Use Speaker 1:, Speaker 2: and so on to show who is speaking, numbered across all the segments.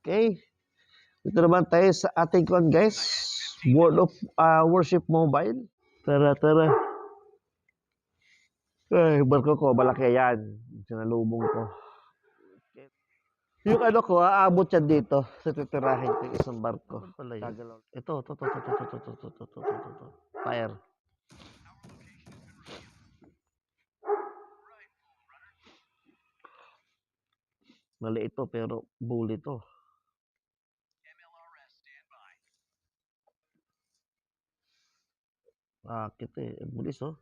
Speaker 1: Okay. Ito naman tayo sa ating kwan, guys. World of Worship Mobile. Tara, tara. Ay, barko ko, malaki yan. Sinalubong ko. Yung ano ko, aabot yan dito sa titirahin ko yung isang barko. Ito. Fire. Maliit to, pero bully to. Bakit eh? Bulis oh.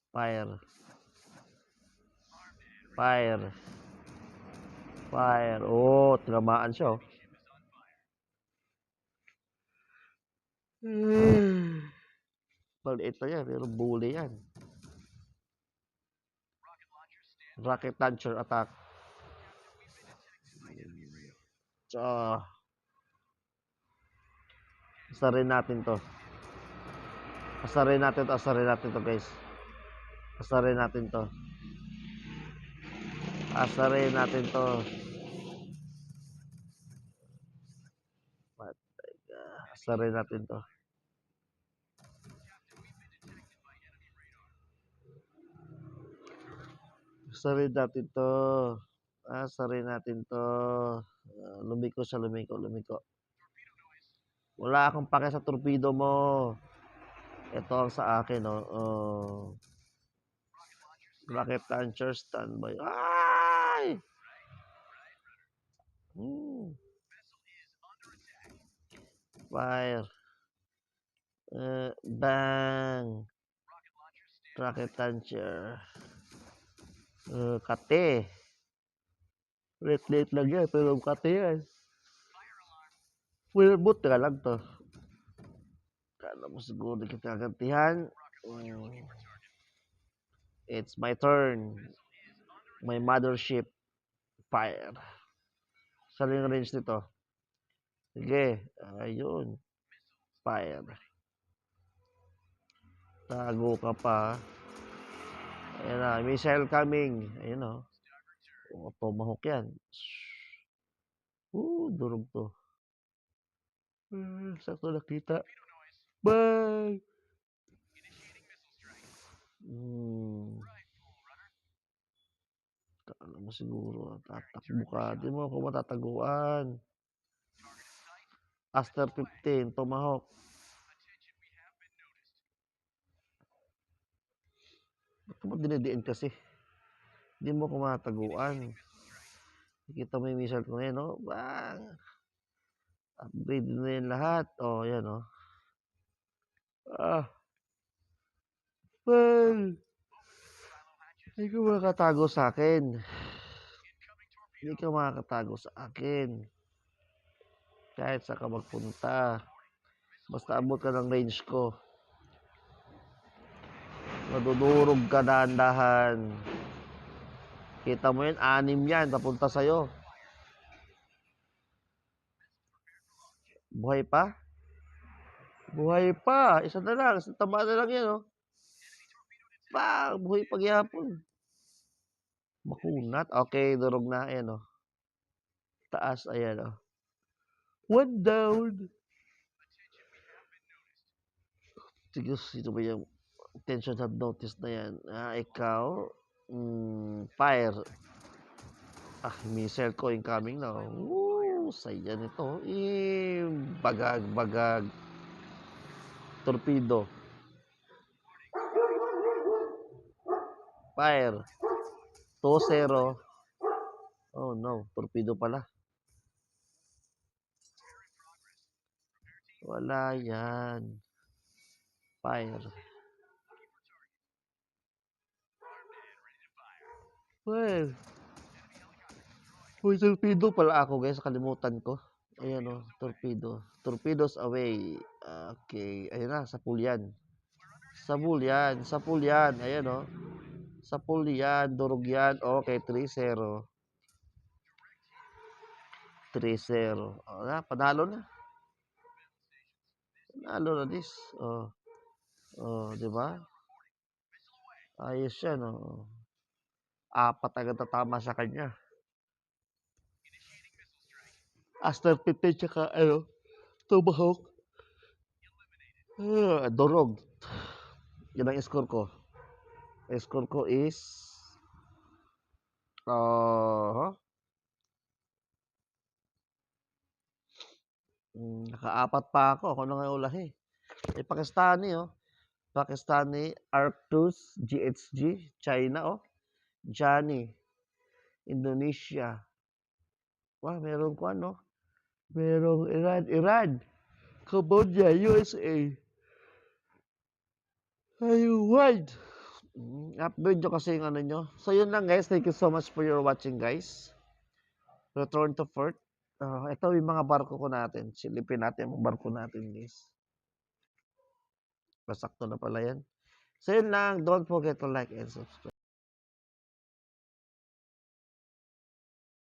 Speaker 1: Fire. Fire. Fire. Oh, tinamaan siya oh. Maliit na yan, pero bully yan. Rocket launcher attack. So, asarin natin to. Asarin natin to guys. Asarin natin to. Asarin natin to. Asarin natin to. Asarin natin to. Asarin natin to. Lumiko siya, lumiko. Wala akong pake sa torpedo mo. Ito ang sa akin, oh. Rocket launcher standby. Ay! Fire. Bang. Rocket launcher. Kate. Late lang yan, pero kate yan. Full boot ka lang to. Kala mo siguro kita gantihan. It's my turn. My mothership. Fire. Saan yung range nito? Sige. Ayun. Fire. Tago ka pa. Ayan na. Missile coming. Ayan o. Tomahawk yan. Durog to. Sakto nakita. Bye! Kala mo siguro, tatakbo ka. Di mo ako matataguan. Aster 15, Tomahawk. Ba't mo dinidiin kasi? Di mo ako matataguan. Kita mo yung missile ko ngayon, no? Bang! Upgrade na yan lahat. Oh, yan, oh. Well, hindi ka makakatago sa akin. Hindi ka makakatago sa akin. Kahit saan ka magpunta. Basta abot ka ng range ko. Madudurog ka dahan-dahan. Kita mo yun, 6 yan. Papunta sa'yo. Buhay pa? Buhay pa. Isa na lang. Isang tama na lang yan, oh. Buhay pa gyapon. Makunat. Okay, durog na. Ayan, oh. Taas, ayan, oh. One down. Sige, sino ba yung attention have noticed na yan? Ikaw. Fire. Missile ko incoming na. Saya nito. Bagag. Torpedo. Fire. 2-0. Oh no, torpedo pala. Wala yan. Fire. Well. Uy, torpedo pala ako guys. Kalimutan ko. Ayan o, torpedo. Torpedoes away. Okay. Ayan na, sa pool yan. Sa pool yan. Ayan o. Sa pool yan. Durog yan. Okay, 3-0. 3-0. Panalo na. Panalo na this. Di ba? Ayos yan, oh. 4 agad tatama sa kanya. Aster 15 tsaka ano, Tomahawk. Durog. Yan ang score ko. Ang score ko is uh, nakaapat pa ako. Ako na nga ulahi. Pakistani, oh. Pakistani, Arctus, GHG, China, oh. Johnny, Indonesia. Wah, meron ko ano? Merong Iran, Cambodia, USA. Taiwan. Upgrade nyo kasi yung ano nyo. So, yun lang guys. Thank you so much for your watching guys. Return to Fort. Ito yung mga barko ko natin. Silipin natin yung barko natin guys. Masakto na pala yan. So, yun lang. Don't forget to like and subscribe.